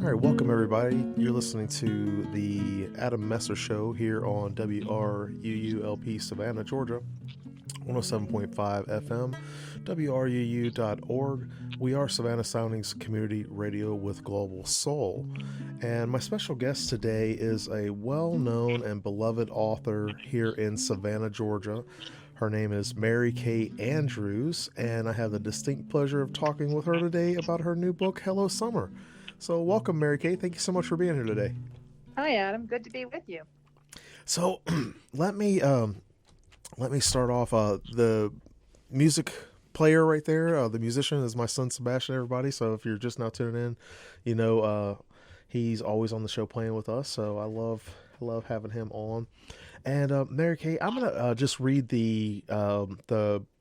All right, welcome everybody. You're listening to the Adam Messer Show here on WRUULP Savannah, Georgia, 107.5 FM, WRUU.org. We are Savannah Soundings Community Radio with Global Soul. And my special guest today is a well known and beloved author here in Savannah, Georgia. Her name is Mary Kay Andrews, and I have the distinct pleasure of talking with her today about her new book, Hello Summer. So, welcome, Mary Kay. Thank you so much for being here today. Hi, Adam. Good to be with you. So, let me start off. The music player right there, the musician, is my son Sebastian. Everybody. So, if you're just now tuning in, he's always on the show playing with us. So, I love having him on. And Mary Kay, I'm gonna just read the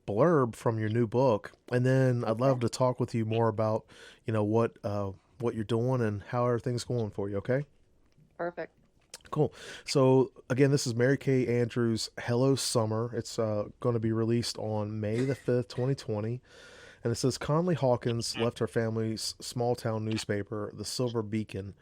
blurb from your new book, and then I'd love to talk with you more about what you're doing and how everything's going for you. Okay. Perfect. Cool. So again, this is Mary Kay Andrews' Hello Summer. It's going to be released on May the 5th, 2020. And it says Conley Hawkins left her family's small town newspaper, the Silver Beacon,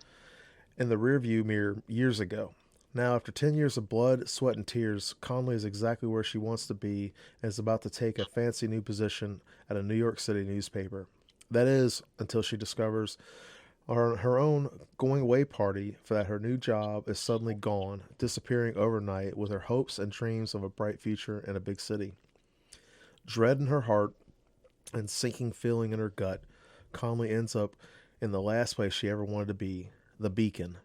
in the rearview mirror years ago. Now, after 10 years of blood, sweat, and tears, Conley is exactly where she wants to be and is about to take a fancy new position at a New York City newspaper. That is, until she discovers on her own going away party for that her new job is suddenly gone, disappearing overnight with her hopes and dreams of a bright future in a big city. Dread in her heart and sinking feeling in her gut, Conley ends up in the last place she ever wanted to be, the Beacon,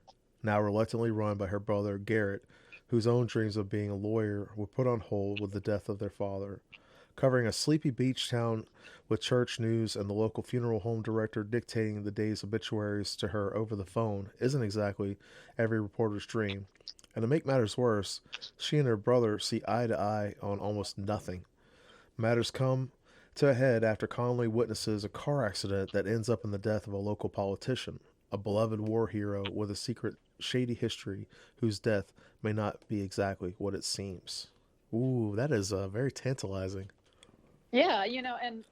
now reluctantly run by her brother Garrett, whose own dreams of being a lawyer were put on hold with the death of their father. Covering a sleepy beach town with church news and the local funeral home director dictating the day's obituaries to her over the phone isn't exactly every reporter's dream. And to make matters worse, she and her brother see eye to eye on almost nothing. Matters come to a head after Conley witnesses a car accident that ends up in the death of a local politician, a beloved war hero with a secret, shady history whose death may not be exactly what it seems. Ooh, that is very tantalizing. Yeah, and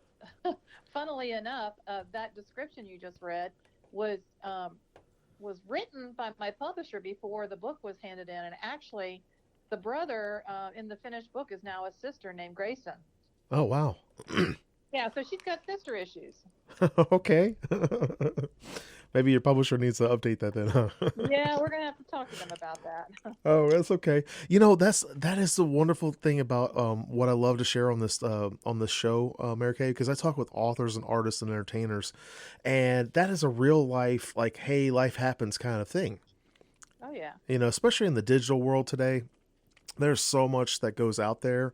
funnily enough, that description you just read was was written by my publisher before the book was handed in, and actually, the brother in the finished book is now a sister named Grayson. Oh, wow. Yeah, so she's got sister issues. Okay. Maybe your publisher needs to update that then, huh? Yeah, we're gonna have to talk to them about that. Oh, that's okay. That is the wonderful thing about what I love to share on this show, Mary Kay, because I talk with authors and artists and entertainers, and that is a real life, like, hey, life happens kind of thing. Oh yeah. Especially in the digital world today, there's so much that goes out there.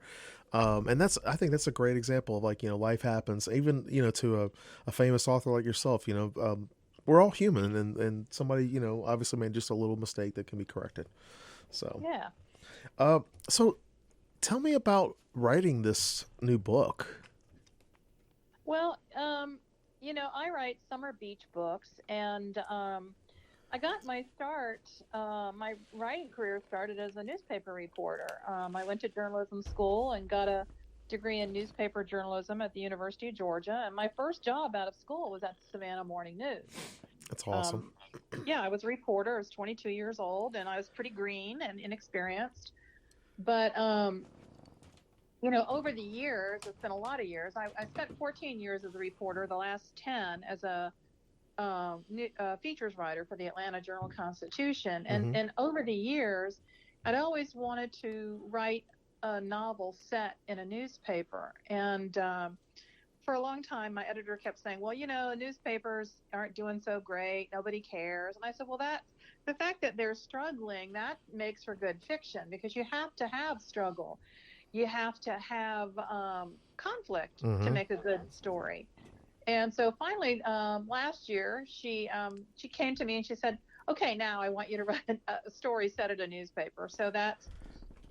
And I think that's a great example of, like, life happens, even, to a famous author like yourself. We're all human, and somebody, obviously made just a little mistake that can be corrected. So, Yeah. uh, so tell me about writing this new book. Well, I write summer beach books, and I got my start. My writing career started as a newspaper reporter. I went to journalism school and got a degree in newspaper journalism at the University of Georgia. And my first job out of school was at the Savannah Morning News. That's awesome. Um, yeah, I was a reporter. I was 22 years old, and I was pretty green and inexperienced. But over the years, it's been a lot of years. I spent 14 years as a reporter, the last 10 as a features writer for the Atlanta Journal-Constitution. And Mm-hmm. and over the years, I'd always wanted to write a novel set in a newspaper. And for a long time, my editor kept saying, "Well, newspapers aren't doing so great. Nobody cares." And I said, "Well, that the fact that they're struggling, that makes for good fiction, because you have to have struggle. You have to have conflict to Mm-hmm. make a good story." And so finally, last year, she came to me and she said, "Okay, now I want you to write a story set at a newspaper." So that's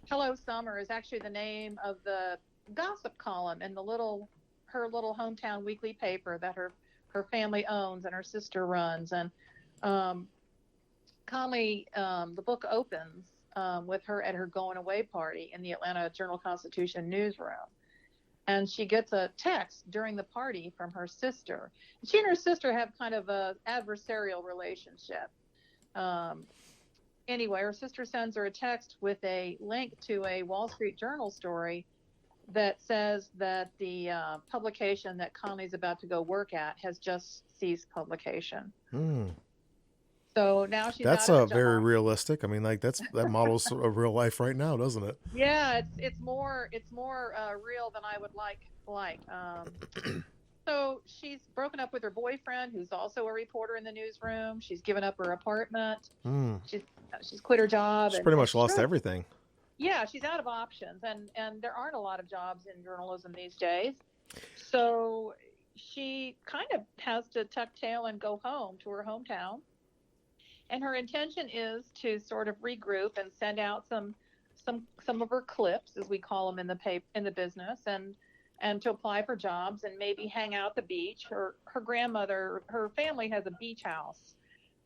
Hello Summer is actually the name of the gossip column in her little hometown weekly paper that her family owns and her sister runs. And um, Conley, the book opens with her at her going away party in the Atlanta Journal Constitution newsroom. and she gets a text during the party from her sister. She and her sister have kind of a adversarial relationship. Um, anyway, her sister sends her a text with a link to a Wall Street Journal story that says that the publication that Conley's about to go work at has just ceased publication. Hmm. So now she's That's out of a very job. realistic. I mean, like that models a real life right now, doesn't it? Yeah, it's more real than I would like. So she's broken up with her boyfriend, who's also a reporter in the newsroom. She's given up her apartment. Hmm. She's she's quit her job, She's pretty and much she's lost really, everything. yeah, she's out of options, and there aren't a lot of jobs in journalism these days. So she kind of has to tuck tail and go home to her hometown. And her intention is to sort of regroup and send out some of her clips, as we call them in the business, and to apply for jobs and maybe hang out at the beach. Her grandmother, her family has a beach house.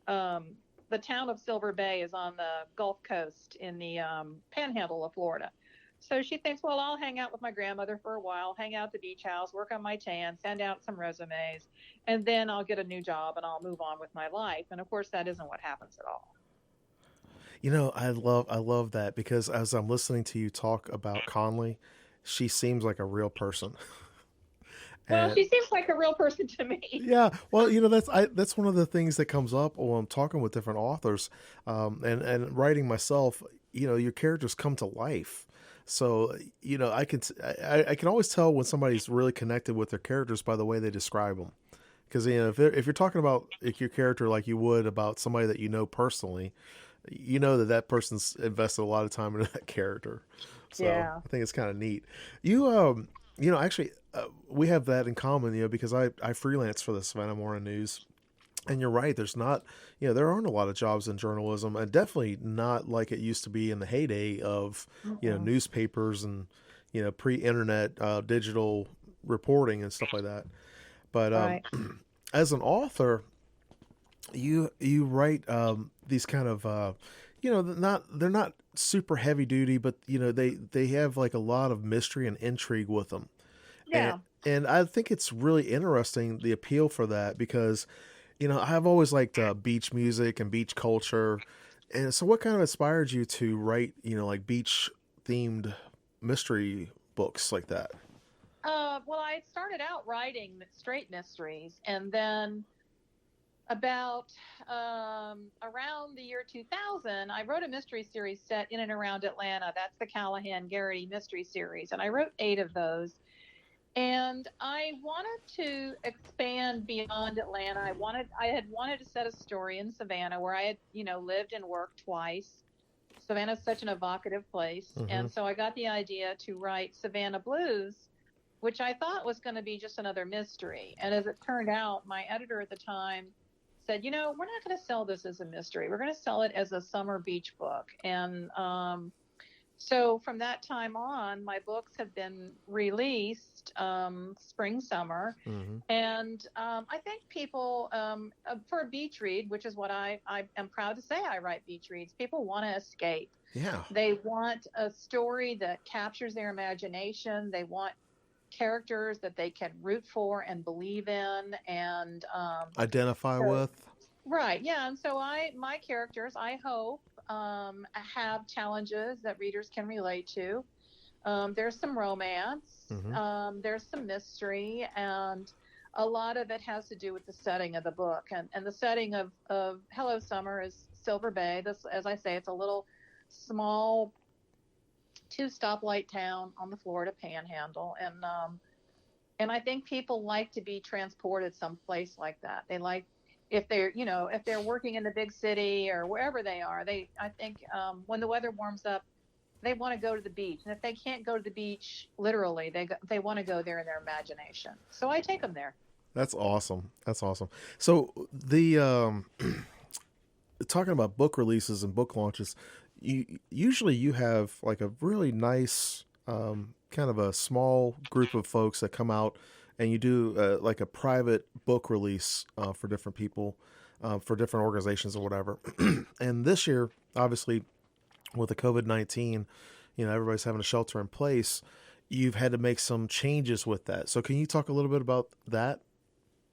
Um, the town of Silver Bay is on the Gulf Coast in the panhandle of Florida. So she thinks, well, I'll hang out with my grandmother for a while, hang out at the beach house, work on my tan, send out some resumes, and then I'll get a new job and I'll move on with my life. And of course, that isn't what happens at all. You know, I love that because as I'm listening to you talk about Conley, she seems like a real person. Well, And she seems like a real person to me. yeah, well, you know, that's one of the things that comes up when I'm talking with different authors, and writing myself. You know, your characters come to life. So you know, I can always tell when somebody's really connected with their characters by the way they describe them. Because you know, if you're talking about like, your character like you would about somebody that you know personally, you know that person's invested a lot of time into that character. So Yeah. I think it's kind of neat. You you know, actually, we have that in common. You know, because I freelance for the Savannah Morning News, and you're right. There's not, you know, there aren't a lot of jobs in journalism, and definitely not like it used to be in the heyday of, you know, Mm-mm. newspapers and, you know, pre-internet digital reporting and stuff like that. But Right. as an author, you write these kind of you know, they're not super heavy duty, but you know they have like a lot of mystery and intrigue with them, and Yeah. and I think it's really interesting the appeal for that because you know I've always liked beach music and beach culture, and so what kind of inspired you to write, you know, like beach themed mystery books like that? Well, I had started out writing straight mysteries, and then about around the year 2000, I wrote a mystery series set in and around Atlanta. That's the Callahan Garrity mystery series, and I wrote 8 of those. And I wanted to expand beyond Atlanta. I had wanted to set a story in Savannah where I had, lived and worked twice. Savannah's such an evocative place. Mm-hmm. And so I got the idea to write Savannah Blues, which I thought was going to be just another mystery. And as it turned out, my editor at the time said, we're not going to sell this as a mystery. We're going to sell it as a summer beach book. And so from that time on, my books have been released spring, summer. Mm-hmm. And I think people, for a beach read, which is what I am proud to say I write beach reads, people want to escape. Yeah. They want a story that captures their imagination. They want characters that they can root for and believe in. And Identify so, with. right, yeah. And so my characters, I hope, have challenges that readers can relate to. There's some romance, Mm-hmm. there's some mystery, and a lot of it has to do with the setting of the book. And the setting of Hello Summer is Silver Bay. This, as I say, it's a little small 2 stoplight town on the Florida Panhandle, and I think people like to be transported someplace like that. They like if they're working in the big city or wherever they are. I think when the weather warms up, they want to go to the beach, and if they can't go to the beach literally, they want to go there in their imagination. So I take them there. That's awesome. That's awesome. So the talking about book releases and book launches, you have like a really nice kind of a small group of folks that come out and you do like a private book release for different people, for different organizations or whatever. And this year, obviously, with the COVID-19, you know, everybody's having a shelter in place. you've had to make some changes with that. So can you talk a little bit about that?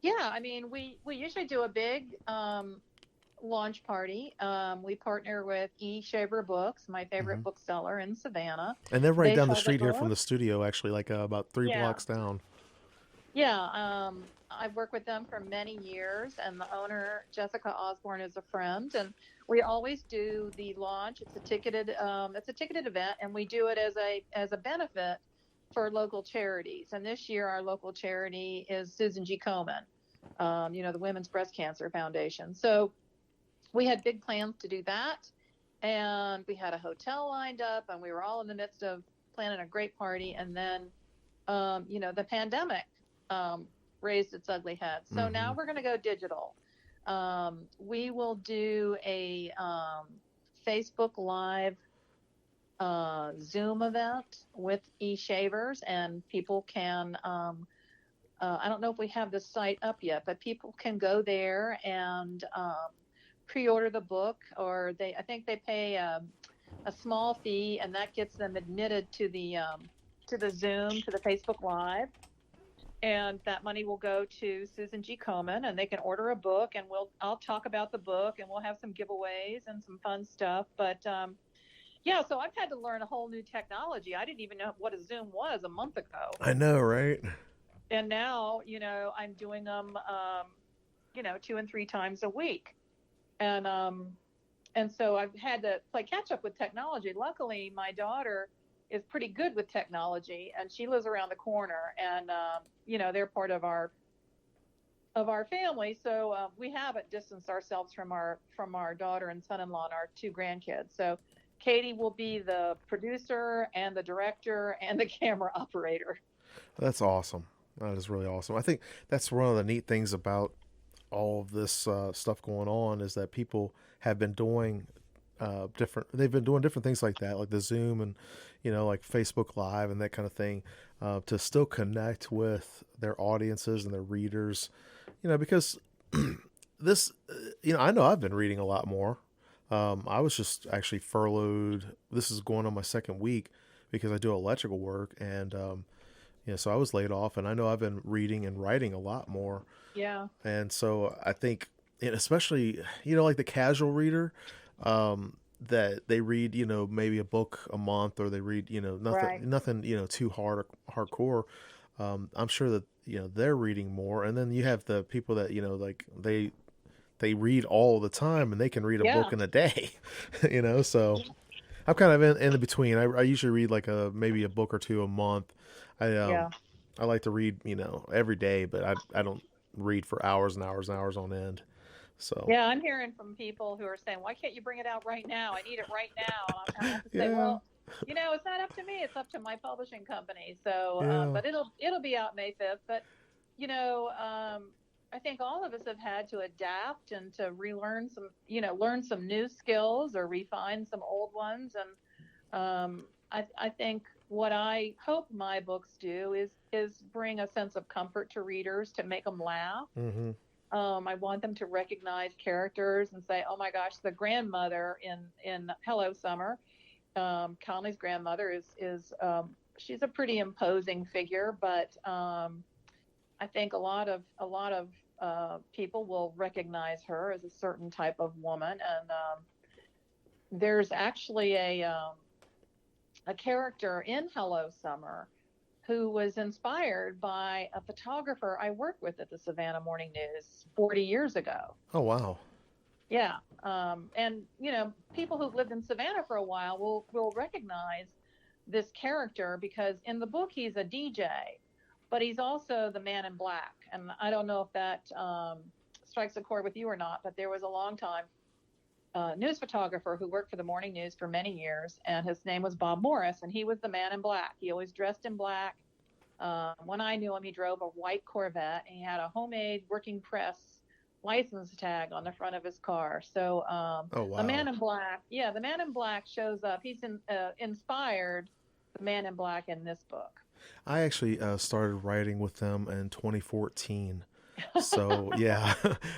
Yeah, I mean, we usually do a big launch party. We partner with E. Shaver Books, my Hmm. favorite bookseller in Savannah. And they're right They down the sell the street here from book. the studio, actually, like about three Yeah, blocks down. yeah. I've worked with them for many years, and the owner, Jessica Osborne, is a friend. And we always do the launch. It's a ticketed event, and we do it as a benefit for local charities. And this year, our local charity is Susan G. Komen, the Women's Breast Cancer Foundation. So we had big plans to do that, and we had a hotel lined up, and we were all in the midst of planning a great party. And then the pandemic um, raised its ugly head. So Hmm. now we're going to go digital. We will do a Facebook Live Zoom event with e-shavers, and people can. I don't know if we have the site up yet, but people can go there and pre-order the book, or I think they pay a small fee, and that gets them admitted to the Zoom, to the Facebook Live, and that money will go to Susan G. Komen, and they can order a book, and I'll talk about the book, and we'll have some giveaways and some fun stuff. But yeah, so I've had to learn a whole new technology. I didn't even know what a Zoom was a month ago, I know, right? and now I'm doing them 2 and 3 times a week, and so I've had to play catch up with technology. Luckily, my daughter is pretty good with technology, and she lives around the corner, and they're part of our family. So we haven't distanced ourselves from our daughter and son-in-law and our 2 grandkids. So Katie will be the producer and the director and the camera operator. That's awesome. That is really awesome. I think that's one of the neat things about all of this stuff going on is that people have been doing different. They've been doing different things like that, like the Zoom and like Facebook Live and that kind of thing, to still connect with their audiences and their readers. Because this, I know I've been reading a lot more. I was just actually furloughed. This is going on my second week because I do electrical work, and so I was laid off, and I know I've been reading and writing a lot more. Yeah, And so I think, and especially, like the casual reader, that they read, maybe a book a month, or they read, right. nothing, too hard or hardcore. I'm sure that, they're reading more. And then you have the people that, like they read all the time and they can read a book Yeah, in a day, so I'm kind of in the between. I usually read like maybe a book or two a month. I, yeah. I like to read, every day, but I don't read for hours and hours and hours on end. So Yeah, I'm hearing from people who are saying, "Why can't you bring it out right now? I need it right now." And I have to say, yeah, "Well, it's not up to me. It's up to my publishing company." So, yeah. but it'll be out May 5th. But you know, I think all of us have had to adapt and to relearn learn some new skills or refine some old ones. And I think what I hope my books do is bring a sense of comfort to readers, to make them laugh. Hmm. I want them to recognize characters and say, "Oh my gosh, the grandmother in Hello Summer." Conley's grandmother is she's a pretty imposing figure, but I think a lot of people will recognize her as a certain type of woman. And there's actually a character in Hello Summer who was inspired by a photographer I worked with at the Savannah Morning News 40 years ago. Oh wow. Yeah. And people who've lived in Savannah for a while will recognize this character, because in the book he's a DJ, but he's also the man in black. And I don't know if that strikes a chord with you or not, but there was a long time news photographer who worked for the morning news for many years, and his name was Bob Morris, and he was the man in black. He always dressed in black. When I knew him, he drove a white Corvette, and he had a homemade working press license tag on the front of his car. So Oh the wow. man in black, yeah, the man in black shows up. He's inspired the man in black in this book. I actually started writing with them in 2014. So yeah,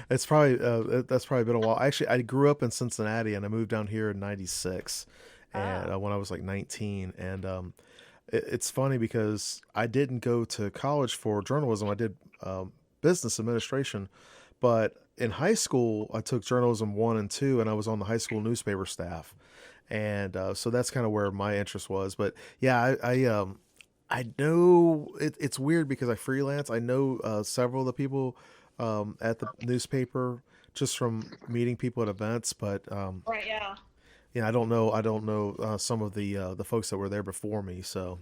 it's probably that's probably been a while. Actually, I grew up in Cincinnati and I moved down here in '96, and Ah, when I was like 19, and it's funny because I didn't go to college for journalism. I did business administration, but in high school I took journalism 1 and 2, and I was on the high school newspaper staff, and so that's kind of where my interest was. But yeah, I know it's weird because I freelance. I know several of the people at the newspaper just from meeting people at events, but Right. Yeah. yeah, I don't know some of the folks that were there before me. So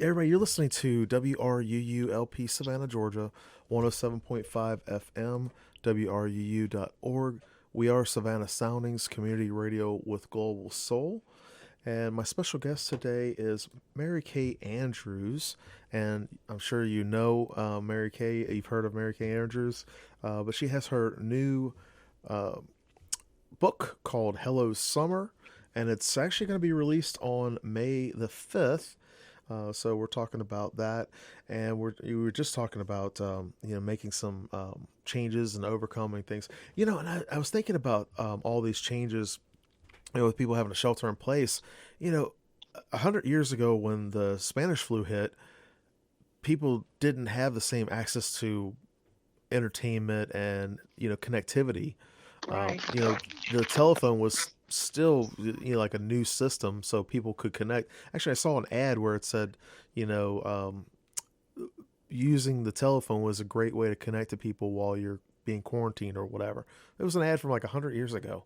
everybody, you're listening to WRUULP Savannah, Georgia, 107.5 FM, WRUU.org. We are Savannah Soundings Community Radio with Global Soul. And my special guest today is Mary Kay Andrews. And I'm sure you know Mary Kay. You've heard of Mary Kay Andrews. But she has her new uh, book called Hello Summer. And it's actually going to be released on May the 5th. So we're talking about that, and you were just talking about making some changes and overcoming things. And I was thinking about all these changes, with people having a shelter in place. 100 years ago when the Spanish flu hit, people didn't have the same access to entertainment and connectivity. Right. The telephone was still like a new system, so people could connect. Actually, I saw an ad where it said, you know, using the telephone was a great way to connect to people while you're being quarantined or whatever. It was an ad from like 100 years ago,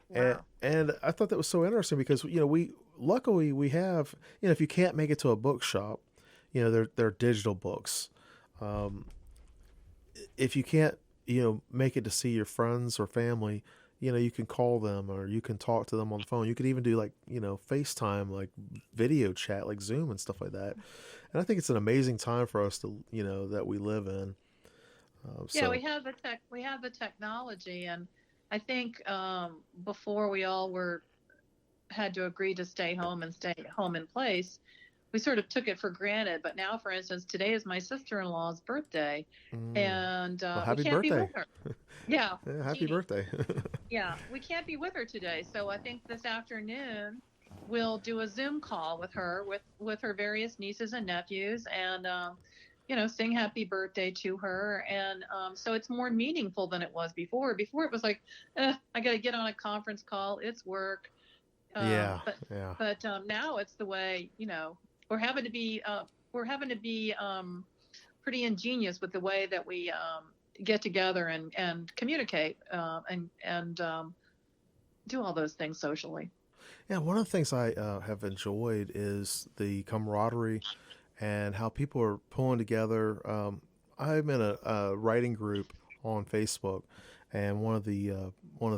Wow. and I thought that was so interesting because we luckily we have, if you can't make it to a bookshop, they're digital books. Um, if you can't make it to see your friends or family, you can call them or you can talk to them on the phone. You could even do like FaceTime, like video chat, like Zoom and stuff like that. And I think it's an amazing time for us to that we live in. Yeah, So we have the technology, and I think before we all were had to agree to stay home and stay home in place, we sort of took it for granted. But now, for instance, today is my sister-in-law's birthday, mm, and well, we happy can't be birthday. with her. Yeah, Yeah, happy Jeannie. birthday. Yeah, we can't be with her today. So I think this afternoon we'll do a Zoom call with her, with her various nieces and nephews, and sing happy birthday to her. And so it's more meaningful than it was before. Before it was like, I got to get on a conference call. It's work. Um, Yeah, but yeah. now it's the way, we're having to be pretty ingenious with the way that we get together and communicate and do all those things socially. Yeah, one of the things I have enjoyed is the camaraderie and how people are pulling together. I'm in a writing group on Facebook, and one of the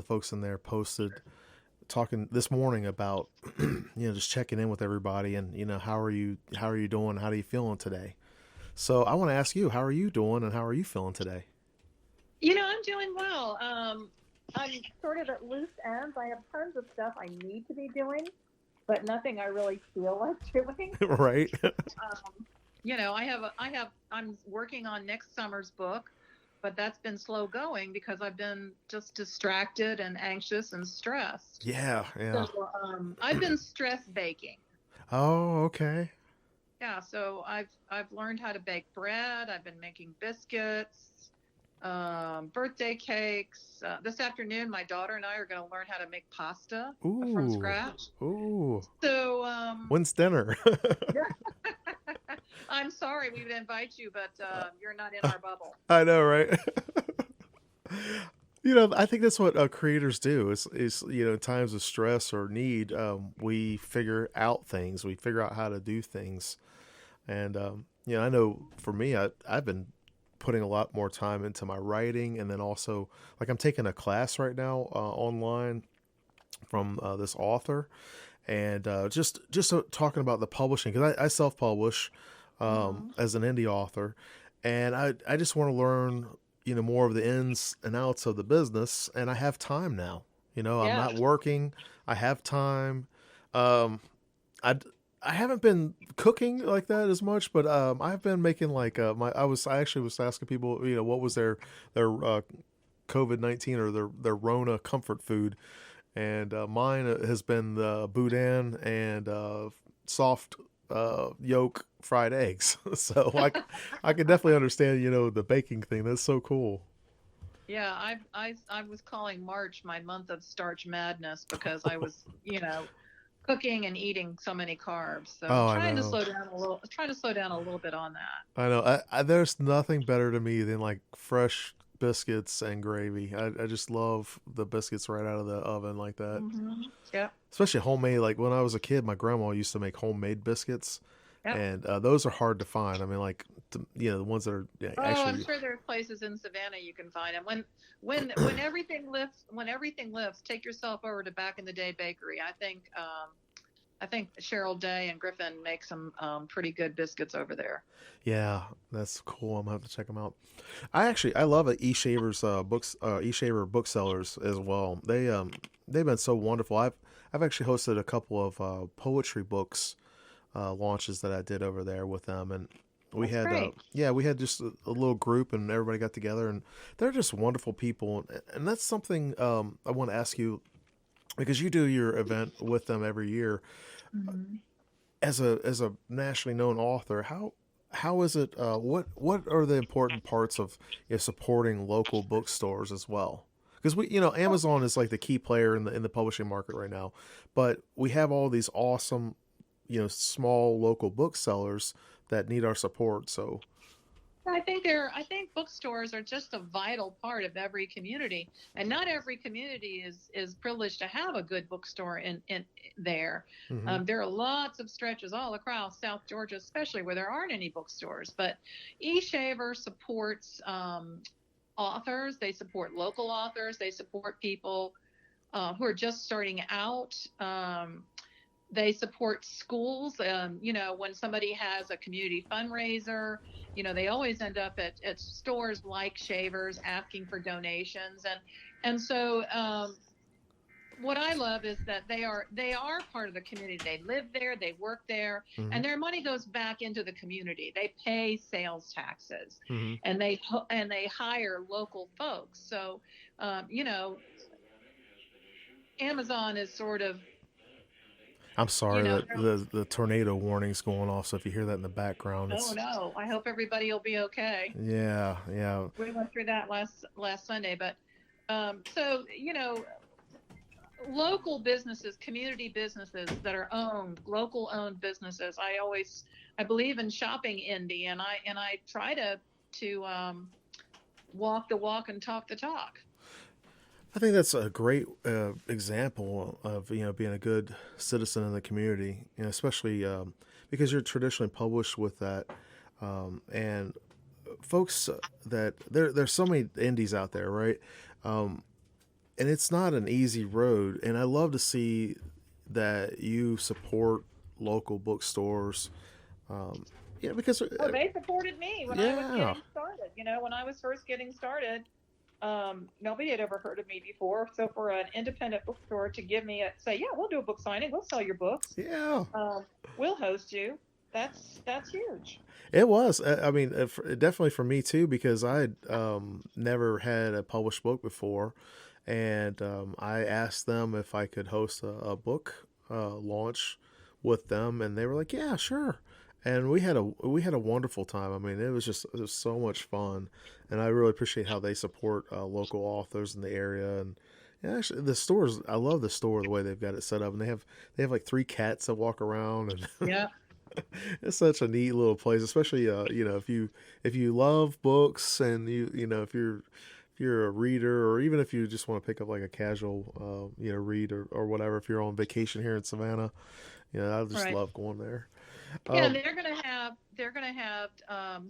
folks in there posted talking this morning about just checking in with everybody and how are you doing, how are you feeling today. So I want to ask you, how are you doing and how are you feeling today? I'm doing well. I'm sort of at loose ends. I have tons of stuff I need to be doing, but nothing I really feel like doing. Right. I'm working on next summer's book, but that's been slow going because I've been just distracted and anxious and stressed. Yeah, yeah. So I've been stress baking. Oh, okay. Yeah, so I've learned how to bake bread. I've been making biscuits, birthday cakes. This afternoon, my daughter and I are going to learn how to make pasta from Ooh, scratch. ooh. So When's dinner? I'm sorry we would invite you, but you're not in our bubble. I know, right? I think that's what creators do. Is in times of stress or need, we figure out things. We figure out how to do things, and I know for me, I've been putting a lot more time into my writing, and then also like I'm taking a class right now online from this author, and just talking about the publishing because I self publish Mm-hmm. as an indie author, and I just want to learn more of the ins and outs of the business, and I have time now. I'm Yeah. not working. I have time. Um, I I haven't been cooking like that as much, but I've been making like I actually was asking people what was their COVID-19 or their Rona comfort food, and mine has been the boudin and soft yolk fried eggs. So I can definitely understand, the baking thing. That's so cool. Yeah, I was calling March my month of starch madness because I was, cooking and eating so many carbs. So Oh, I know. trying to slow down a little bit on that. I know. There's nothing better to me than like fresh biscuits and gravy. I just love the biscuits right out of the oven like that. Yep. Especially homemade. Like when I was a kid, my grandma used to make homemade biscuits, Yep. and those are hard to find. I mean, like the ones that are Oh, I'm actually. sure there are places in Savannah you can find them. When everything lifts, take yourself over to back in the day bakery. I think Cheryl Day and Griffin make some pretty good biscuits over there. Yeah, that's cool. I'm gonna have to check them out. I love eShaver's books, eShaver booksellers as well. They've been so wonderful. I've actually hosted a couple of poetry books launches that I did over there with them, and we That's had great. we had just a little group, and everybody got together, and they're just wonderful people, and that's something I want to ask you because you do your event with them every year Hmm. as a nationally known author. How is it? What are the important parts of supporting local bookstores as well? Because Amazon is like the key player in the publishing market right now, but we have all these awesome small local booksellers that need our support. So I think bookstores are just a vital part of every community, and not every community is privileged to have a good bookstore in there. hmm There are lots of stretches all across South Georgia, especially where there aren't any bookstores. But eShaver supports authors. They support local authors. They support people who are just starting out. They support schools. When somebody has a community fundraiser, they always end up at stores like Shavers asking for donations. And so what I love is that they are part of the community. They live there, they work there, hmm and their money goes back into the community. They pay sales taxes, hmm and they hire local folks. So, um, you know, Amazon is sort of, I'm you sorry know, that the tornado warning's going off. So if you hear that in the background, oh it's no, I hope everybody will be okay. yeah, yeah. We went through that last Sunday, but so local businesses, community businesses that are local owned businesses. I believe in shopping indie, and I try to walk the walk and talk the talk. I think that's a great example of being a good citizen in the community, especially because you're traditionally published with that, and folks that there's so many indies out there, right? Um, and it's not an easy road. And I love to see that you support local bookstores, um, because Oh, they supported me when I was yeah, getting started. When I was first getting started, nobody had ever heard of me before. So for an independent bookstore to give me say, yeah, we'll do a book signing, we'll sell your books, yeah, we'll host you. That's huge. it was. I mean, definitely for me too, because I had never had a published book before, and I asked them if I could host a book launch with them, and they were like, "Yeah, sure." And we had a wonderful time. I mean, it was so much fun, and I really appreciate how they support local authors in the area. And yeah, actually, the stores, I love the store the way they've got it set up, and they have like three cats that walk around, and Yeah. it's such a neat little place, especially if you love books and if you're a reader, or even if you just want to pick up like a casual read or whatever. If you're on vacation here in Savannah, I just Right. love going there. Yeah, and Um, they're gonna have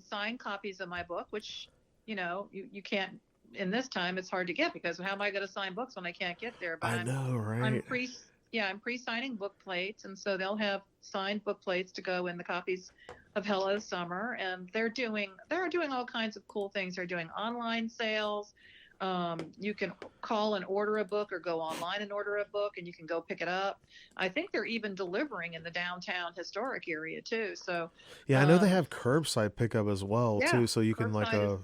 signed copies of my book, which you can't. In this time, it's hard to get because how am I going to sign books when I can't get there? But I I'm know, I'm right? pre yeah I'm pre-signing book plates, and so they'll have signed book plates to go in the copies of Hello Summer, and they're doing all kinds of cool things. They're doing online sales. You can call and order a book or go online and order a book, and you can go pick it up. I think they're even delivering in the downtown historic area too. So, Yeah, I know they um, have curbside pickup as well yeah, too, so you can like curbside is,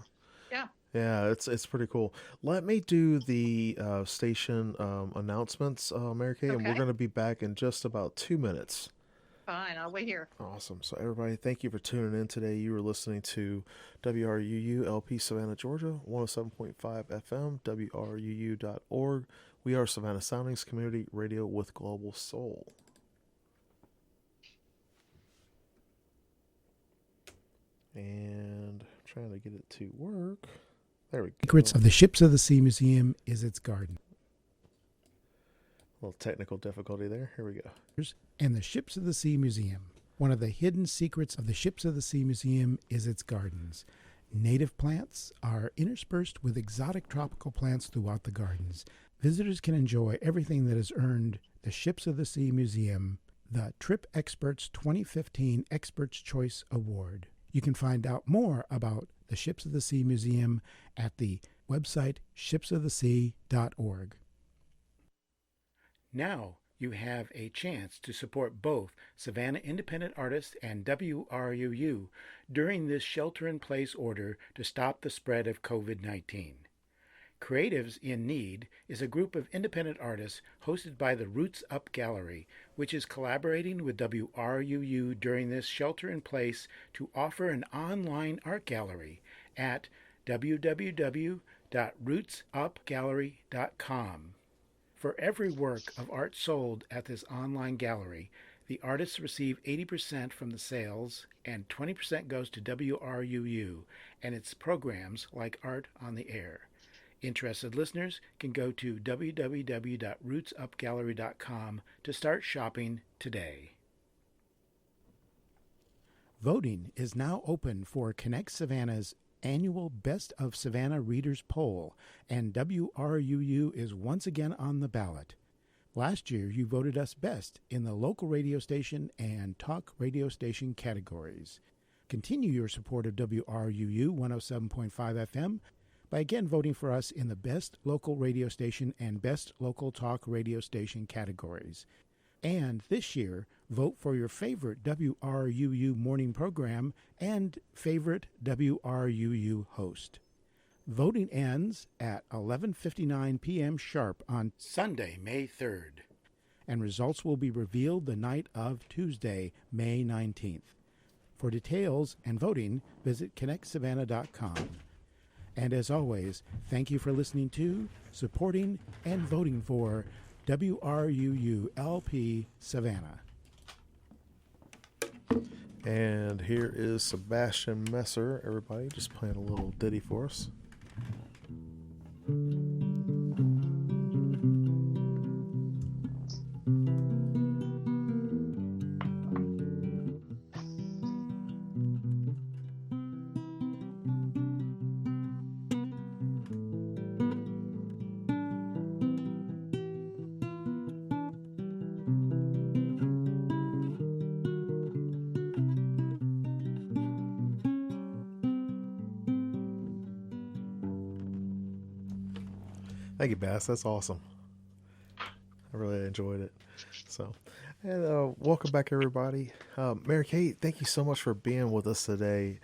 yeah. yeah, it's pretty cool. Let me do the station announcements, Mary Kay, and we're Okay. gonna be back in just about 2 minutes. fine. I'll wait here. Awesome. So, everybody, thank you for tuning in today. You were listening to WRUU LP Savannah, Georgia, 107.5 FM, WRUU.org. We are Savannah Soundings Community Radio with Global Soul. And I'm trying to get it to work. There we go. Secrets of the Ships of the Sea Museum is its garden. A little technical difficulty there. Here we go. And the Ships of the Sea Museum. One of the hidden secrets of the Ships of the Sea Museum is its gardens. Native plants are interspersed with exotic tropical plants throughout the gardens. Visitors can enjoy everything that has earned the Ships of the Sea Museum the Trip Experts 2015 Experts' Choice Award. You can find out more about the Ships of the Sea Museum at the website shipsofthesea.org. Now you have a chance to support both Savannah Independent Artists and WRUU during this shelter-in-place order to stop the spread of COVID-19. Creatives in Need is a group of independent artists hosted by the Roots Up Gallery, which is collaborating with WRUU during this shelter-in-place to offer an online art gallery at www.rootsupgallery.com. For every work of art sold at this online gallery, the artists receive 80% from the sales and 20% goes to WRUU and its programs like Art on the Air. Interested listeners can go to www.rootsupgallery.com to start shopping today. Voting is now open for Connect Savannah's annual Best of Savannah Readers Poll, and WRUU is once again on the ballot. Last year, you voted us best in the local radio station and talk radio station categories. Continue your support of WRUU 107.5 FM by again voting for us in the Best Local Radio Station and Best Local Talk Radio Station categories. And this year, vote for your favorite WRUU morning program and favorite WRUU host. Voting ends at 11:59 p.m. sharp on Sunday, May 3rd, and results will be revealed the night of Tuesday, May 19th. For details and voting, visit connectsavannah.com. And as always, thank you for listening to, supporting, and voting for WRUU LP Savannah. And here is Sebastian Messer, everybody, just playing a little ditty for us. Thank you, Bass. That's awesome. I really enjoyed it. So, and welcome back, everybody. Mary Kate, thank you so much for being with us today.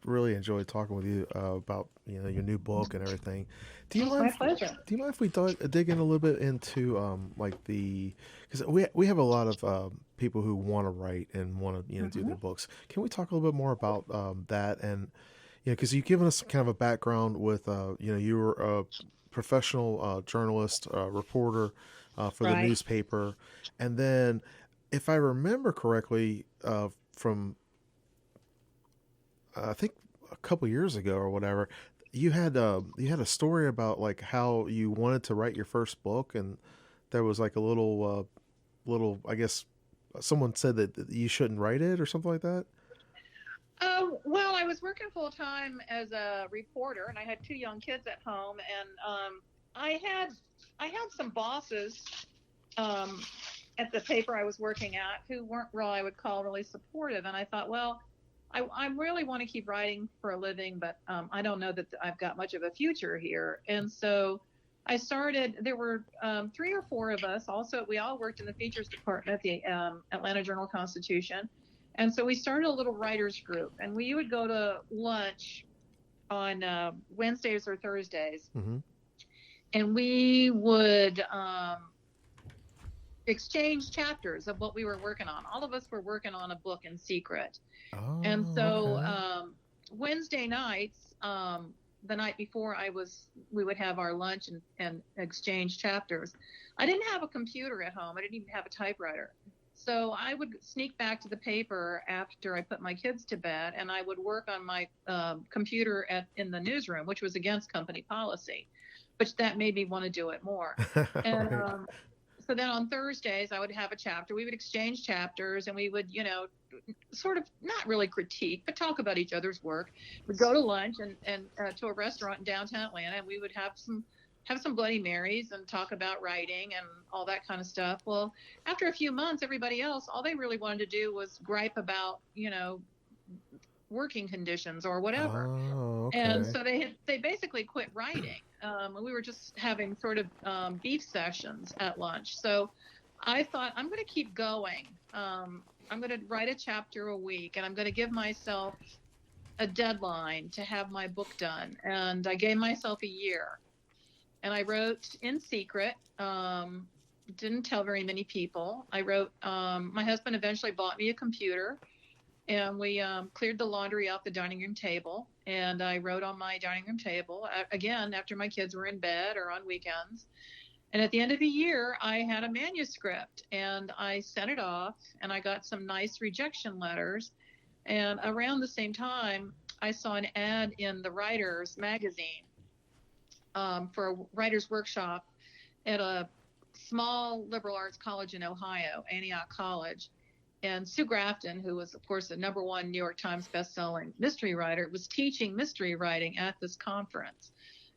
Really enjoyed talking with you about your new book and everything. Do you mind? My pleasure. Do you mind if we dig in a little bit into because we have a lot of people who want to write and want to do their books. Can we talk a little bit more about that and because you've given us kind of a background with you were a professional journalist, reporter for the newspaper. And then, if I remember correctly, from I think a couple years ago or whatever, you had a story about like how you wanted to write your first book, and there was like a little I guess someone said that you shouldn't write it or something like that. Well, I was working full time as a reporter, and I had 2 young kids at home, and I had some bosses at the paper I was working at who weren't I would call really supportive, and I thought, well, I really want to keep writing for a living, but I don't know that I've got much of a future here, and so I started. There were 3 or 4 of us. Also, we all worked in the features department at the Atlanta Journal-Constitution. And so we started a little writers group, and we would go to lunch on Wednesdays or Thursdays, and we would exchange chapters of what we were working on. All of us were working on a book in secret. And Oh, so okay. Wednesday nights, the night before we would have our lunch and exchange chapters. I didn't have a computer at home. I didn't even have a typewriter. So I would sneak back to the paper after I put my kids to bed, and I would work on my computer in the newsroom, which was against company policy, but that made me want to do it more. And Right. so then on Thursdays, I would have a chapter. We would exchange chapters, and we would, sort of not really critique, but talk about each other's work. We'd go to lunch and to a restaurant in downtown Atlanta, and we would have some Bloody Marys and talk about writing and all that kind of stuff. Well, after a few months, everybody else, all they really wanted to do was gripe about, working conditions or whatever. Oh, And okay. so they basically quit writing. We were just having sort of beef sessions at lunch. So I thought, I'm going to keep going. I'm going to write a chapter a week, and I'm going to give myself a deadline to have my book done. And I gave myself a year. And I wrote in secret. Didn't tell very many people. I wrote. My husband eventually bought me a computer, and we cleared the laundry off the dining room table. And I wrote on my dining room table again after my kids were in bed or on weekends. And at the end of the year, I had a manuscript, and I sent it off, and I got some nice rejection letters. And around the same time, I saw an ad in the Writers magazine for a writer's workshop at a small liberal arts college in Ohio, Antioch College. And Sue Grafton, who was, of course, the #1 New York Times bestselling mystery writer, was teaching mystery writing at this conference.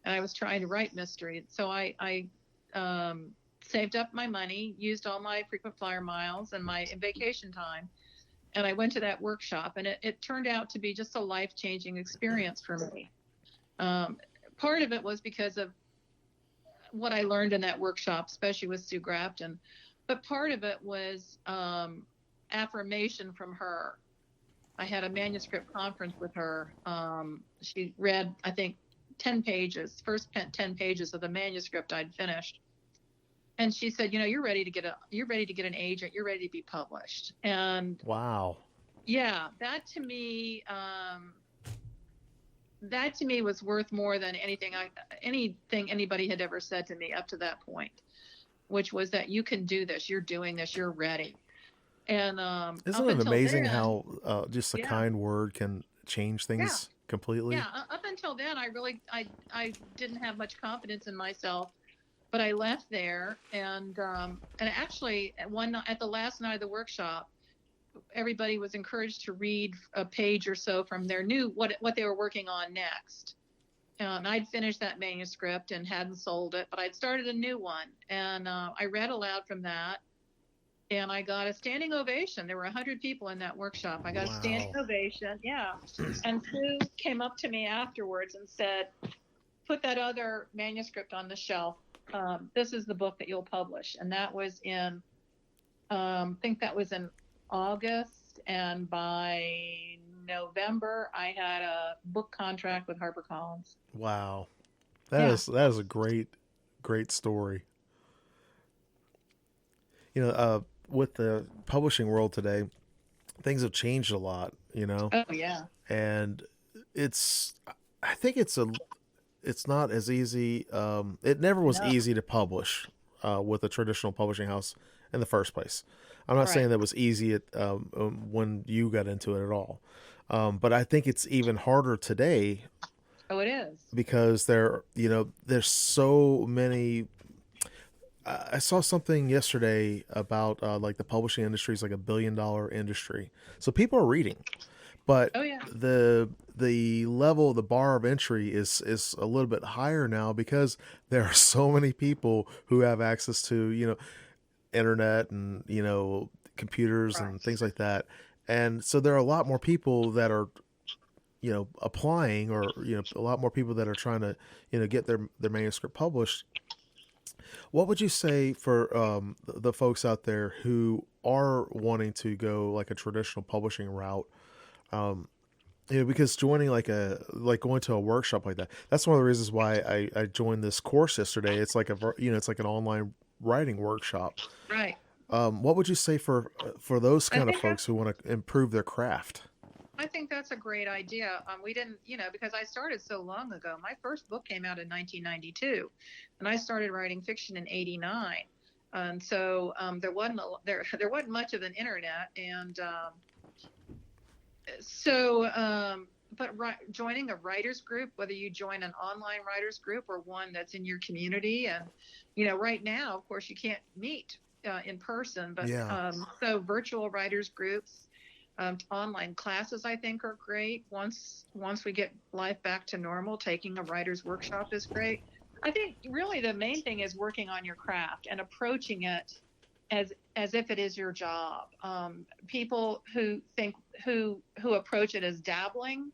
And I was trying to write mystery. So I saved up my money, used all my frequent flyer miles and my vacation time. And I went to that workshop, and it turned out to be just a life-changing experience for me. Part of it was because of what I learned in that workshop, especially with Sue Grafton. But part of it was affirmation from her. I had a manuscript conference with her. She read, I think, 10 pages, first 10 pages of the manuscript I'd finished. And she said, you're ready to get an agent. You're ready to be published. And Wow. yeah, that to me was worth more than anything anybody had ever said to me up to that point, which was that you can do this. You're doing this. You're ready. And Isn't up it until amazing then, how just a yeah, kind word can change yeah, things completely? yeah. Up until then, I didn't have much confidence in myself, but I left there, and actually at the last night of the workshop, everybody was encouraged to read a page or so from their what they were working on next. And I'd finished that manuscript and hadn't sold it, but I'd started a new one, and I read aloud from that. And I got a standing ovation. There were 100 people in that workshop. I got a standing Wow. ovation. Yeah. And Sue came up to me afterwards and said, put that other manuscript on the shelf. This is the book that you'll publish. And that was I think that was in August. And by November, I had a book contract with HarperCollins. Wow. Yeah. That is a great story. With the publishing world today, things have changed a lot, Oh, yeah. and it's I think it's not as easy. It never was No. easy to publish with a traditional publishing house in the first place. I'm not saying Right. that was easy when you got into it at all, but I think it's even harder today Oh, it is. because there's so many. I saw something yesterday about like the publishing industry is like $1 billion industry, so people are reading, but Oh, yeah. the level, the bar of entry is a little bit higher now because there are so many people who have access to internet and computers and Right. things like that, and so there are a lot more people that are applying, or a lot more people that are trying to get their manuscript published. What would you say for the folks out there who are wanting to go like a traditional publishing route? Um, because joining like going to a workshop like that, that's one of the reasons why I joined this course yesterday. It's like it's like an online writing workshop. Right. What would you say for those I kind of think folks that's who want to improve their craft? I think that's a great idea. We didn't, because I started so long ago. My first book came out in 1992, and I started writing fiction in '89. And so there wasn't much of an internet, and so but joining a writers group, whether you join an online writers group or one that's in your community, and right now, of course, you can't meet in person, but Yeah. so virtual writers groups, online classes, I think, are great. Once we get life back to normal, taking a writer's workshop is great. I think really the main thing is working on your craft and approaching it as if it is your job. People who approach it as dabbling,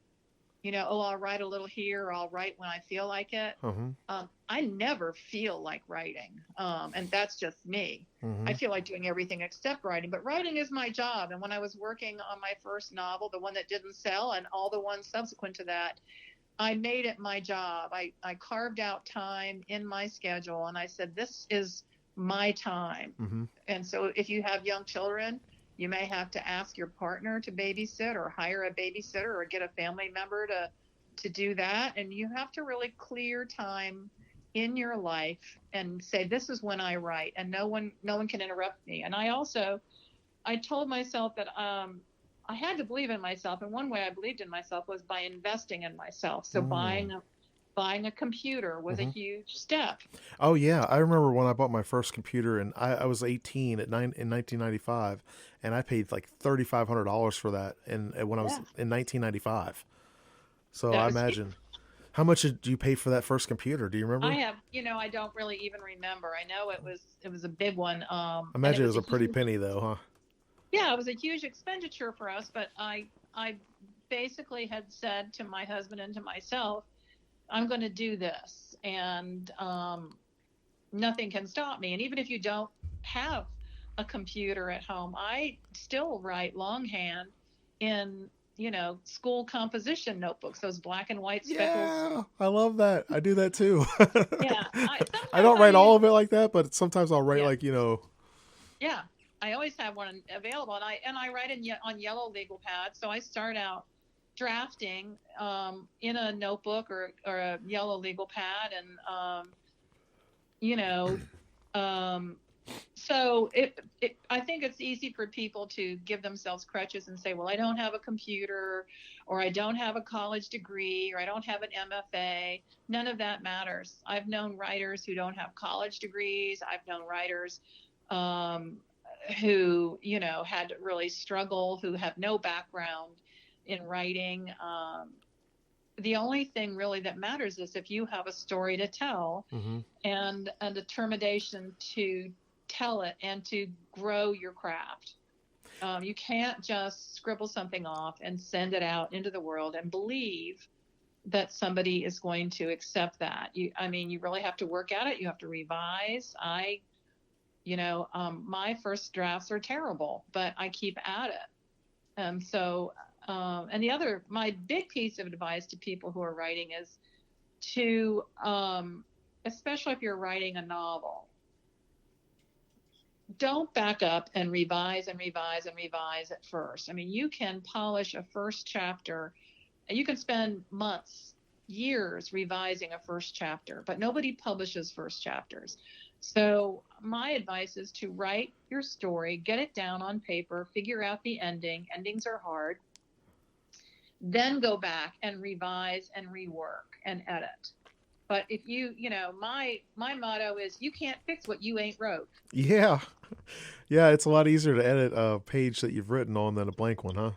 oh, I'll write a little here, or I'll write when I feel like it. Mm-hmm. I never feel like writing, and that's just me. Mm-hmm. I feel like doing everything except writing, but writing is my job. And when I was working on my first novel, the one that didn't sell, and all the ones subsequent to that, I made it my job. I carved out time in my schedule, and I said, this is my time. Mm-hmm. And so if you have young children, you may have to ask your partner to babysit, or hire a babysitter, or get a family member to do that. And you have to really clear time in your life and say, this is when I write, and no one can interrupt me. And I told myself that I had to believe in myself. And one way I believed in myself was by investing in myself. So buying a computer was a huge step. Oh yeah, I remember when I bought my first computer, and I was 18 in 1995, and I paid like $3,500 for that, and when I was in 1995. So That I was huge. imagine, how much did you pay for that first computer? Do you remember? I don't really even remember. I know it was a big one. I And it imagine it was was a pretty huge, penny though, huh? yeah, it was a huge expenditure for us. But I basically had said to my husband and to myself, I'm going to do this, and nothing can stop me. And even if you don't have a computer at home, I still write longhand in, school composition notebooks, those black and white speckles. Yeah, I love that. I do that too. Yeah, I sometimes don't I write all use, of it like that, but sometimes I'll write yeah, like, yeah. I always have one available, and I write on yellow legal pads. So I start out drafting in a notebook or a yellow legal pad, and you know, so I think it's easy for people to give themselves crutches and say, well, I don't have a computer, or I don't have a college degree, or I don't have an MFA. None of that matters. I've known writers who don't have college degrees. I've known writers who, had to really struggle, who have no background in writing. The only thing really that matters is if you have a story to tell, and a determination to tell it and to grow your craft. You can't just scribble something off and send it out into the world and believe that somebody is going to accept that. You really have to work at it. You have to revise. My first drafts are terrible, but I keep at it. And so, and my big piece of advice to people who are writing is to, especially if you're writing a novel, don't back up and revise and revise and revise at first. I mean, you can polish a first chapter, and you can spend months, years revising a first chapter, but nobody publishes first chapters. So my advice is to write your story, get it down on paper, figure out the ending. Endings are hard. Then go back and revise and rework and edit. But if my motto is, you can't fix what you ain't wrote. Yeah. Yeah, it's a lot easier to edit a page that you've written on than a blank one, huh?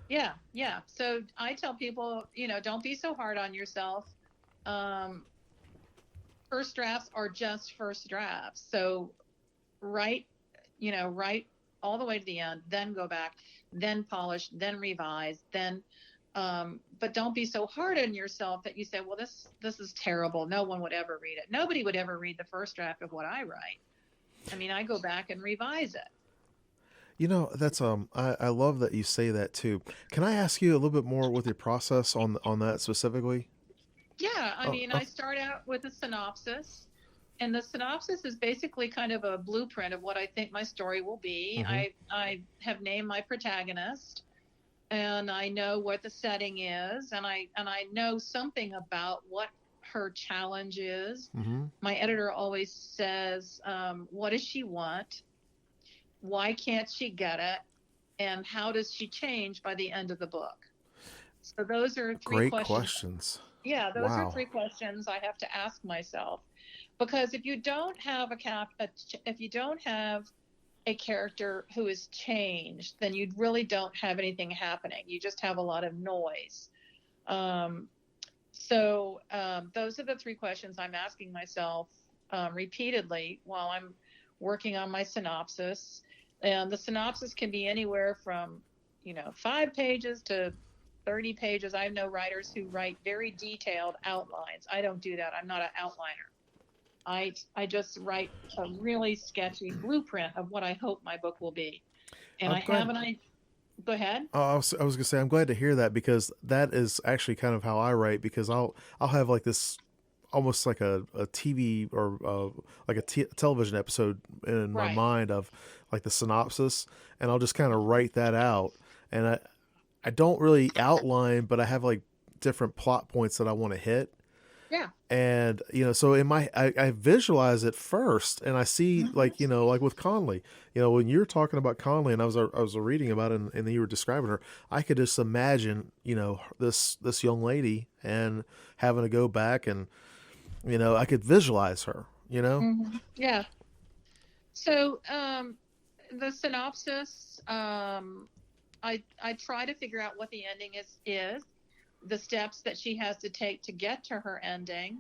Yeah, yeah. So I tell people, don't be so hard on yourself. First drafts are just first drafts. So write all the way to the end, then go back, then polish, then revise, then but don't be so hard on yourself that you say, well, this is terrible. No one would ever read it. Nobody would ever read the first draft of what I write. I mean, I go back and revise it. That's I love that you say that too. Can I ask you a little bit more with your process on that specifically? Yeah, I start out with a synopsis. and the synopsis is basically kind of a blueprint of what I think my story will be. I have named my protagonist, and I know what the setting is, and I know something about what her challenge is. My editor always says, what does she want? Why can't she get it? And how does she change by the end of the book? So those are three Great questions. Yeah, those are Wow. three questions I have to ask myself. Because if you don't have if you don't have a character who is changed, then you really don't have anything happening. You just have a lot of noise. So those are the three questions I'm asking myself repeatedly while I'm working on my synopsis. And the synopsis can be anywhere from, 5 pages to 30 pages. I know writers who write very detailed outlines. I don't do that. I'm not an outliner. I just write a really sketchy blueprint of what I hope my book will be. And I'm I glad. have an idea. Go ahead. I was going to say I'm glad to hear that, because that is actually kind of how I write, because I'll have like this almost like a TV or like a television episode in my Right. mind of like the synopsis, and I'll just kind of write that out, and I don't really outline, but I have like different plot points that I want to hit. Yeah. And so in I visualize it first, and I see like like with Conley, when you're talking about Conley, and I was reading about it, and then you were describing her, I could just imagine this young lady and having to go back, and I could visualize her. Yeah. So the synopsis, I try to figure out what the ending is the steps that she has to take to get to her ending,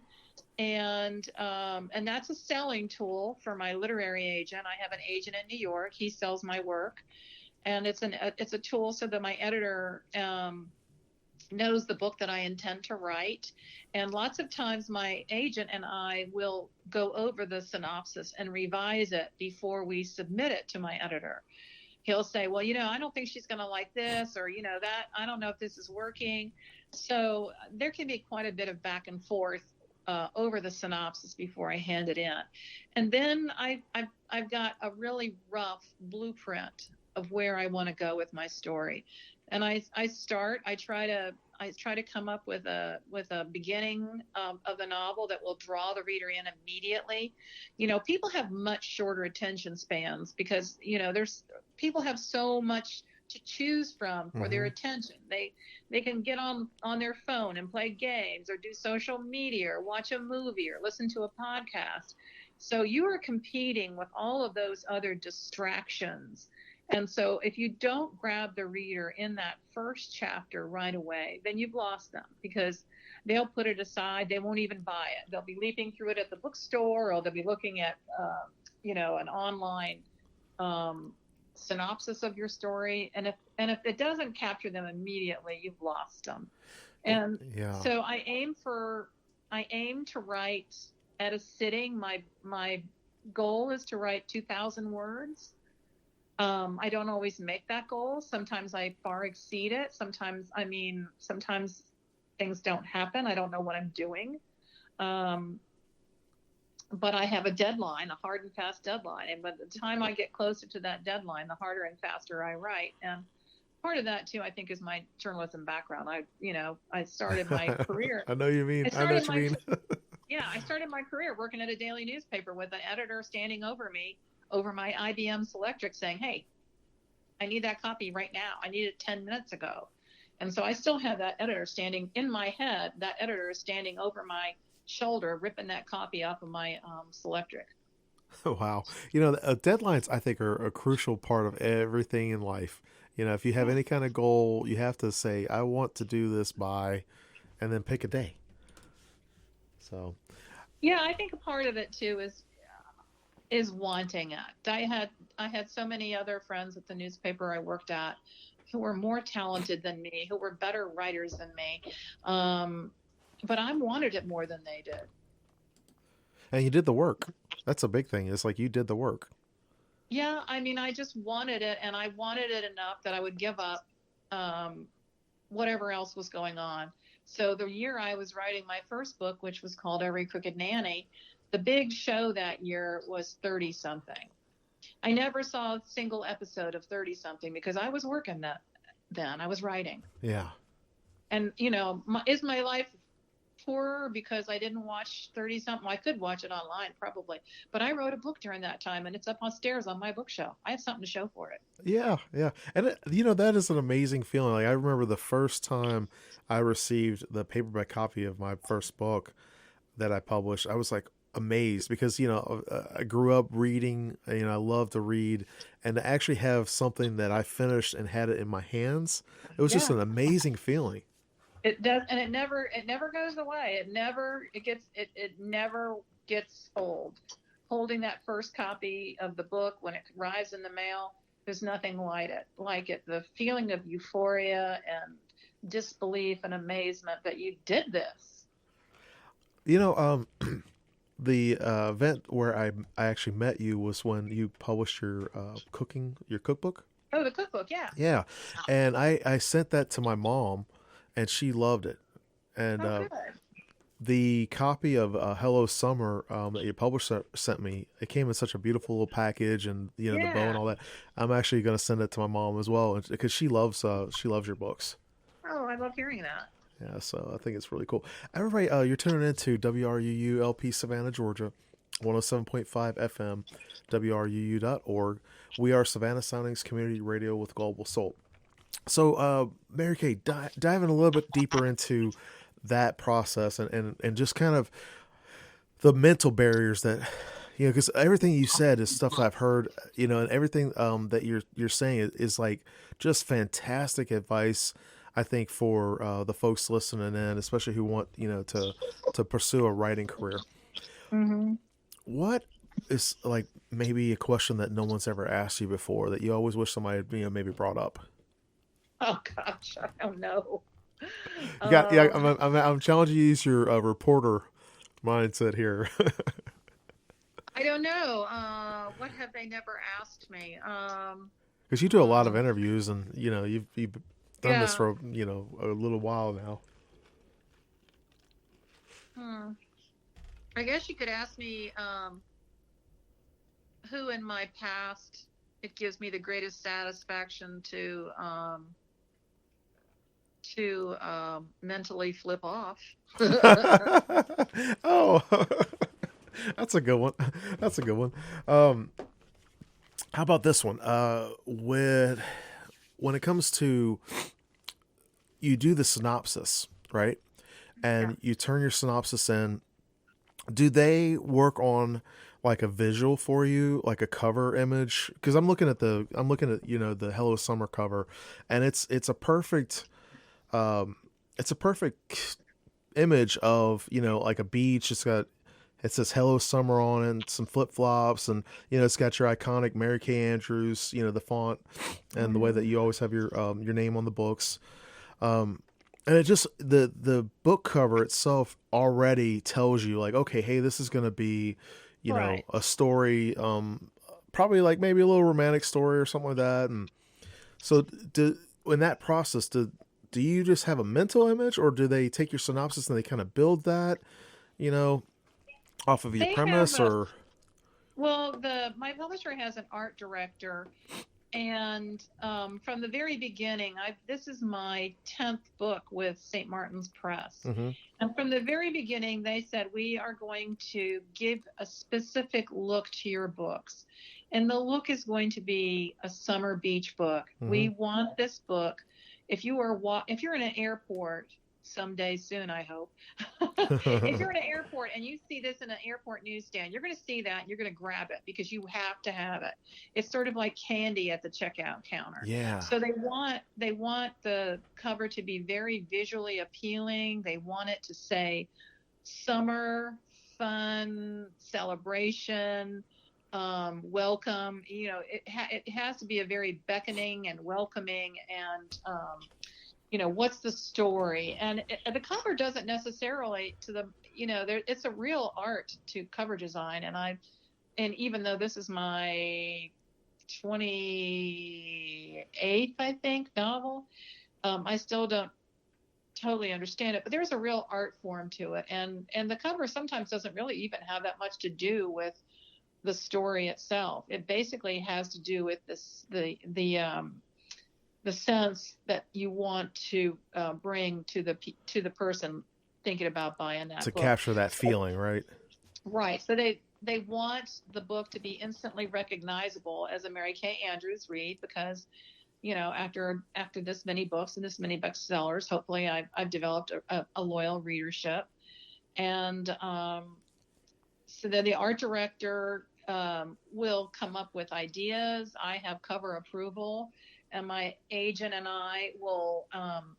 and that's a selling tool for my literary agent. I have an agent in New York. He sells my work, and it's a tool so that my editor knows the book that I intend to write. And lots of times my agent and I will go over the synopsis and revise it before we submit it to my editor. He'll say, well, I don't think she's going to like this, or, that, I don't know if this is working. So there can be quite a bit of back and forth over the synopsis before I hand it in. And then I've got a really rough blueprint of where I want to go with my story. And I try to come up with a beginning of the novel that will draw the reader in immediately. People have much shorter attention spans because people have so much to choose from for their attention. They can get on their phone and play games, or do social media, or watch a movie, or listen to a podcast. So you are competing with all of those other distractions. And so if you don't grab the reader in that first chapter right away, then you've lost them, because they'll put it aside. They won't even buy it. They'll be leaping through it at the bookstore, or they'll be looking at, an online synopsis of your story. And if it doesn't capture them immediately, you've lost them. And so I aim to write at a sitting. My goal is to write 2,000 words. I don't always make that goal. Sometimes I far exceed it. Sometimes things don't happen. I don't know what I'm doing. But I have a deadline, a hard and fast deadline. And by the time I get closer to that deadline, the harder and faster I write. And part of that too, I think, is my journalism background. I started my career. I know you mean. I know what you mean. Yeah, I started my career working at a daily newspaper with an editor standing over me, over my IBM Selectric, saying, hey, I need that copy right now. I need it 10 minutes ago. And so I still have that editor standing in my head. That editor is standing over my shoulder, ripping that copy off of my Selectric. Wow. Deadlines, I think, are a crucial part of everything in life. If you have any kind of goal, you have to say, I want to do this by, and then pick a day. So. Yeah, I think a part of it too is wanting it. I had so many other friends at the newspaper I worked at who were more talented than me, who were better writers than me. But I wanted it more than they did. And you did the work. That's a big thing. It's like you did the work. Yeah, I just wanted it, and I wanted it enough that I would give up whatever else was going on. So the year I was writing my first book, which was called Every Crooked Nanny, The big show that year was 30 something. I never saw a single episode of 30 something because I was working then. I was writing. Yeah. And, you know, is my life poorer because I didn't watch 30 something? I could watch it online probably. But I wrote a book during that time and it's up on stairs on my bookshelf. I have something to show for it. Yeah, yeah. And you know, that is an amazing feeling. Like I remember the first time I received the paperback copy of my first book that I published, I was like amazed because, you know, I grew up reading, you know, I love to read, and to actually have something that I finished and had it in my hands, it was just Yeah. an amazing feeling. It does, and it never goes away. It never gets old. Holding that first copy of the book when it arrives in the mail, there's nothing like it. Like it, the feeling of euphoria and disbelief and amazement that you did this. You know, the event where I actually met you was when you published your your cookbook. Oh, the cookbook, yeah. Yeah, and I sent that to my mom, and she loved it. And Oh, good. the copy of Hello Summer that your publisher sent me, it came in such a beautiful little package, and you know the bow and Yeah. all that. I'm actually going to send it to my mom as well because she loves your books. Oh, I love hearing that. Yeah, so I think it's really cool. Everybody, you're tuning into WRUU LP Savannah, Georgia, 107.5 FM, WRUU.org. We are Savannah Soundings Community Radio with Global Soul. So, Mary Kay, diving a little bit deeper into that process and just kind of the mental barriers that, you know, because everything you said is stuff I've heard, you know, and everything that you're saying is like just fantastic advice. I think for the folks listening in, especially who want, you know, to pursue a writing career. Hmm. What is like maybe a question that no one's ever asked you before that you always wish somebody had, you know, maybe brought up? Oh gosh, I don't know. You got, yeah. Um, I'm challenging you to use your reporter mindset here. I don't know. What have they never asked me? Because you do a lot of hmm, interviews, and you know you've done this yeah. for, you know, a little while now. Hmm. I guess you could ask me who in my past it gives me the greatest satisfaction to mentally flip off. Oh, that's a good one. That's a good one. Um, how about this one? When it comes to, you do the synopsis, right? Yeah. And you turn your synopsis in. Do they work on like a visual for you, like a cover image? Because I'm looking at, you know, the Hello Summer cover, and it's a perfect um, it's a perfect image of, you know, like a beach. It says Hello Summer on it, and some flip flops, and you know it's got your iconic Mary Kay Andrews, you know, the font and the way that Hmm. you always have your name on the books. Um, and it just, the book cover itself already tells you like, okay, hey, this is gonna be, you know, Right. a story, probably like maybe a little romantic story or something like that. And so, in that process, do you just have a mental image, or do they take your synopsis and they kind of build that, you know, off of your They have premise, a or? well, the my publisher has an art director, and from the very beginning, this is my 10th book with St. Martin's Press, Mm-hmm. and from the very beginning, they said we are going to give a specific look to your books, and the look is going to be a summer beach book. Mm-hmm. We want this book. If you're in an airport someday soon, I hope. If you're in an airport and you see this in an airport newsstand, you're going to see that and you're going to grab it because you have to have it. It's sort of like candy at the checkout counter. Yeah. So they want the cover to be very visually appealing. They want it to say summer, fun, celebration, welcome. You know, it has to be a very beckoning and welcoming, and what's the story? And the cover doesn't necessarily to the, it's a real art to cover design. And even though this is my 28th, I think, novel, I still don't totally understand it, but there's a real art form to it, and the cover sometimes doesn't really even have that much to do with the story itself. It basically has to do with the sense that you want to bring to the person thinking about buying To that book. capture that feeling, right? Right. So they want the book to be instantly recognizable as a Mary Kay Andrews read, because after this many books and this many bestsellers, hopefully I've developed a loyal readership. And so then the art director will come up with ideas. I have cover approval, and my agent and I will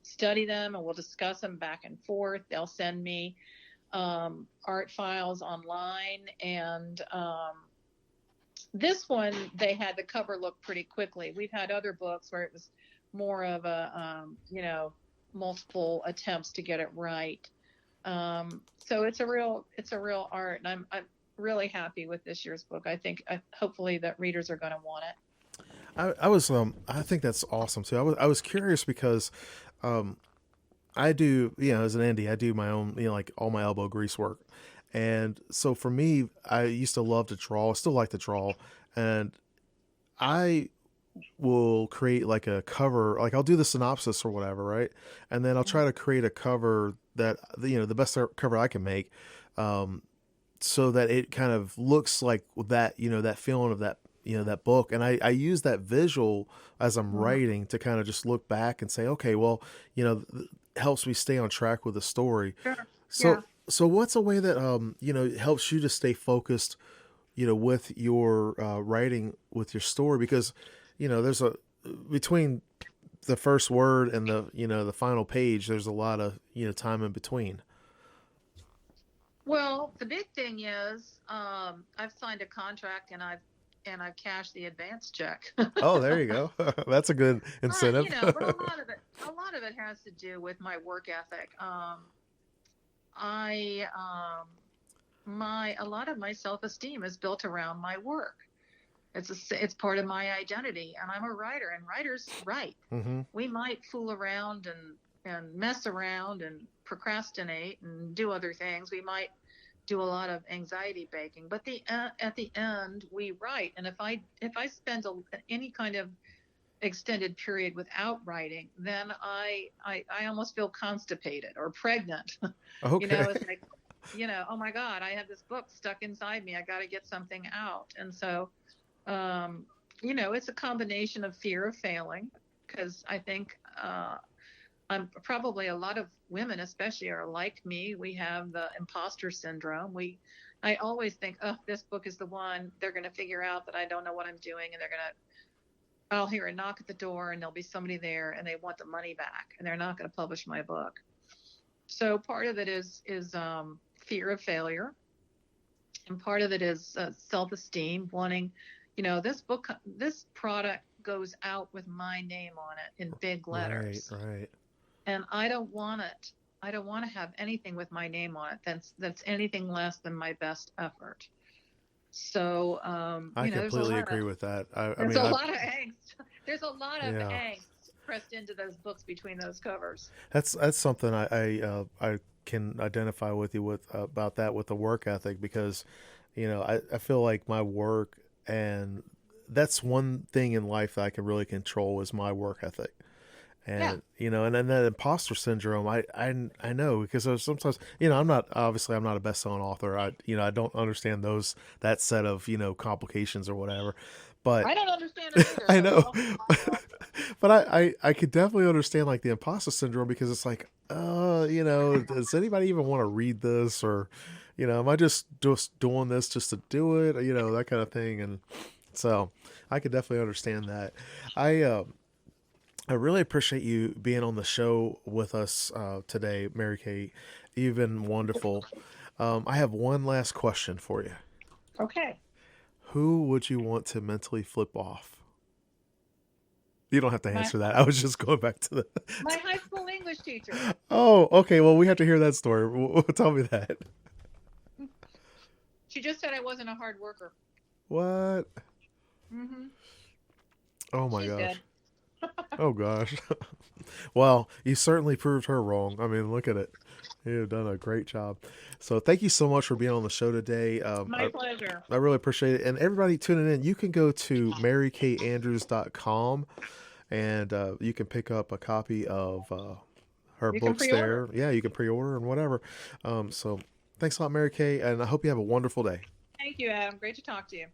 study them, and we'll discuss them back and forth. They'll send me art files online, and this one, they had the cover look pretty quickly. We've had other books where it was more of a multiple attempts to get it right. So it's a real art, and I'm really happy with this year's book. I think hopefully that readers are going to want it. I think that's awesome too. I was curious because I do, as an indie, I do my own, like all my elbow grease work. And so for me, I used to love to draw, I still like to draw, and I will create like a cover, like I'll do the synopsis or whatever, right? And then I'll try to create a cover that, the best cover I can make, so that it kind of looks like that, that feeling of that, that book. And I use that visual as I'm writing to kind of just look back and say, okay, well, helps me stay on track with the story. Sure. So, Yeah. so what's a way that, helps you to stay focused, with your writing, with your story? Because, there's between the first word and the final page, there's a lot of, time in between. Well, the big thing is I've signed a contract, and I've cashed the advance check. Oh, there you go. That's a good incentive. But a lot of it has to do with my work ethic. A lot of my self-esteem is built around my work. It's part of my identity, and I'm a writer, and writers write. Mm-hmm. We might fool around and mess around and procrastinate and do other things. We might do a lot of anxiety baking, but at the end we write. And if I spend any kind of extended period without writing, then I almost feel constipated or pregnant. Okay. It's like, oh my God, I have this book stuck inside me. I got to get something out. And so, it's a combination of fear of failing, because I think I'm probably, a lot of women especially are like me. We have the imposter syndrome. I always think, oh, this book is the one. They're going to figure out that I don't know what I'm doing, and I'll hear a knock at the door, and there'll be somebody there, and they want the money back, and they're not going to publish my book. So part of it is fear of failure, and part of it is self-esteem, wanting, this product goes out with my name on it in big letters. Right. And I don't want it. I don't want to have anything with my name on it that's anything less than my best effort. So, I completely agree with that. There's a lot of angst. There's a lot of angst pressed into those books between those covers. That's something I can identify with you with about that, with the work ethic, because, I feel like my work, and that's one thing in life that I can really control, is my work ethic. And, and then that imposter syndrome, I know, because there's sometimes, I'm not a best-selling author. I don't understand that set of, complications or whatever, but I don't understand it either. I know, but I could definitely understand like the imposter syndrome, because it's like, does anybody even want to read this? Or, am I just doing this just to do it? That kind of thing. And so I could definitely understand that. I really appreciate you being on the show with us today, Mary Kay. You've been wonderful. I have one last question for you. Okay. Who would you want to mentally flip off? You don't have to answer that. I was just going back to my high school English teacher. Oh, okay. Well, we have to hear that story. Tell me that. She just said I wasn't a hard worker. What? Mm-hmm. Oh my She's gosh. dead. Oh gosh. Well, you certainly proved her wrong. I mean, look at it. You've done a great job. So thank you so much for being on the show today. My pleasure. I really appreciate it. And everybody tuning in, you can go to marykandrews.com and you can pick up a copy of her You can books pre-order. there. Yeah, you can pre-order and whatever. So thanks a lot, Mary Kay, and I hope you have a wonderful day. Thank you, Adam. Great to talk to you.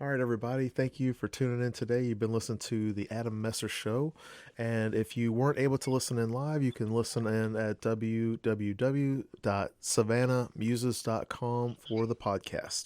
All right, everybody. Thank you for tuning in today. You've been listening to the Adam Messer Show. And if you weren't able to listen in live, you can listen in at www.savannahmuses.com for the podcast.